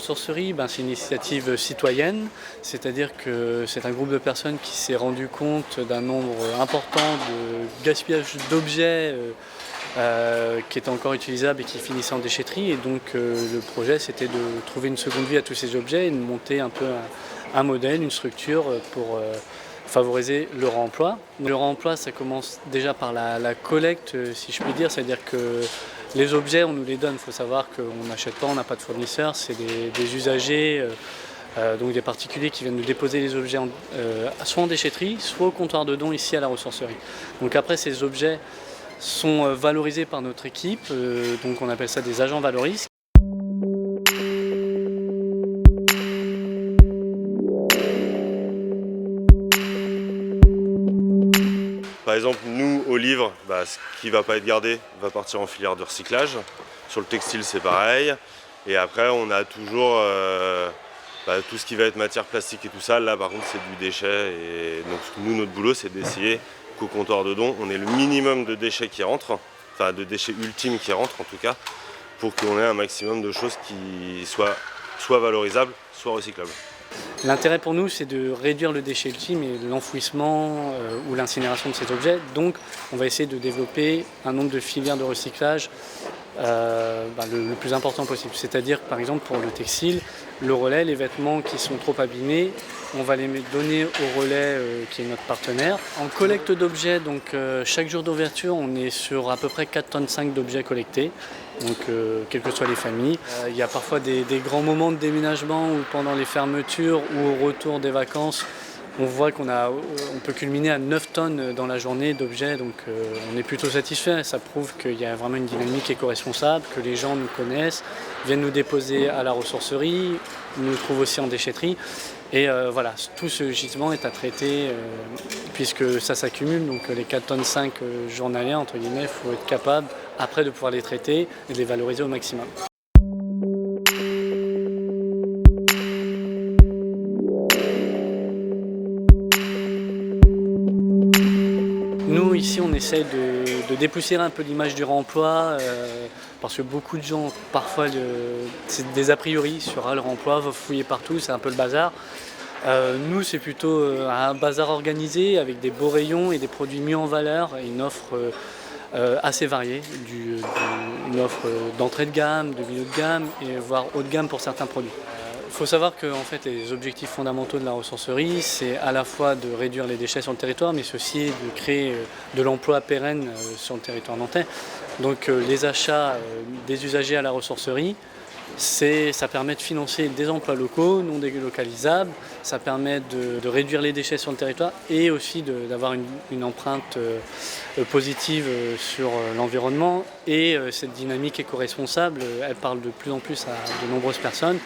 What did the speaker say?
ressourcerie, c'est une initiative citoyenne, c'est-à-dire que c'est un groupe de personnes qui s'est rendu compte d'un nombre important de gaspillage d'objets qui étaient encore utilisables et qui finissaient en déchetterie. Et donc le projet, c'était de trouver une seconde vie à tous ces objets et de monter un peu un modèle, une structure pour favoriser le réemploi. Le réemploi, ça commence déjà par la collecte, si je puis dire, c'est-à-dire que les objets, on nous les donne. Il faut savoir qu'on n'achète pas, on n'a pas de fournisseur, c'est des usagers, donc des particuliers qui viennent nous déposer les objets soit en déchetterie, soit au comptoir de dons ici à la ressourcerie. Donc après, ces objets sont valorisés par notre équipe, donc on appelle ça des agents valoristes. Par exemple, nous, au livre, ce qui ne va pas être gardé va partir en filière de recyclage. Sur le textile, c'est pareil. Et après, on a toujours tout ce qui va être matière plastique et tout ça. Là, par contre, c'est du déchet. Et donc, nous, notre boulot, c'est d'essayer qu'au comptoir de dons, on ait le minimum de déchets qui rentrent, enfin de déchets ultimes qui rentrent en tout cas, pour qu'on ait un maximum de choses qui soient soit valorisables, soit recyclables. L'intérêt pour nous, c'est de réduire le déchet ultime et l'enfouissement ou l'incinération de ces objets. Donc, on va essayer de développer un nombre de filières de recyclage le plus important possible. C'est-à-dire, par exemple, pour le textile, le relais, les vêtements qui sont trop abîmés, on va les donner au relais qui est notre partenaire. En collecte d'objets, donc chaque jour d'ouverture, on est sur à peu près 4,5 tonnes d'objets collectés. Donc quelles que soient les familles. Il y a parfois des grands moments de déménagement où pendant les fermetures ou au retour des vacances, on voit qu'on peut culminer à 9 tonnes dans la journée d'objets, donc on est plutôt satisfait. Ça prouve qu'il y a vraiment une dynamique éco-responsable, que les gens nous connaissent, viennent nous déposer à la ressourcerie, nous trouvent aussi en déchetterie. Et tout ce gisement est à traiter puisque ça s'accumule, donc les 4,5 tonnes journalières, entre guillemets, il faut être capable après de pouvoir les traiter et de les valoriser au maximum. Nous, ici, on essaie de dépoussiérer un peu l'image du réemploi parce que beaucoup de gens, parfois, c'est des a priori sur le réemploi, va fouiller partout, c'est un peu le bazar. Nous, c'est plutôt un bazar organisé avec des beaux rayons et des produits mis en valeur et une offre assez variée, une offre d'entrée de gamme, de milieu de gamme et voire haut de gamme pour certains produits. Il faut savoir que les objectifs fondamentaux de la ressourcerie, c'est à la fois de réduire les déchets sur le territoire, mais c'est aussi de créer de l'emploi pérenne sur le territoire nantais. Donc les achats des usagers à la ressourcerie, ça permet de financer des emplois locaux non délocalisables, ça permet de réduire les déchets sur le territoire et aussi d'avoir une empreinte positive sur l'environnement. Et cette dynamique éco-responsable, elle parle de plus en plus à de nombreuses personnes.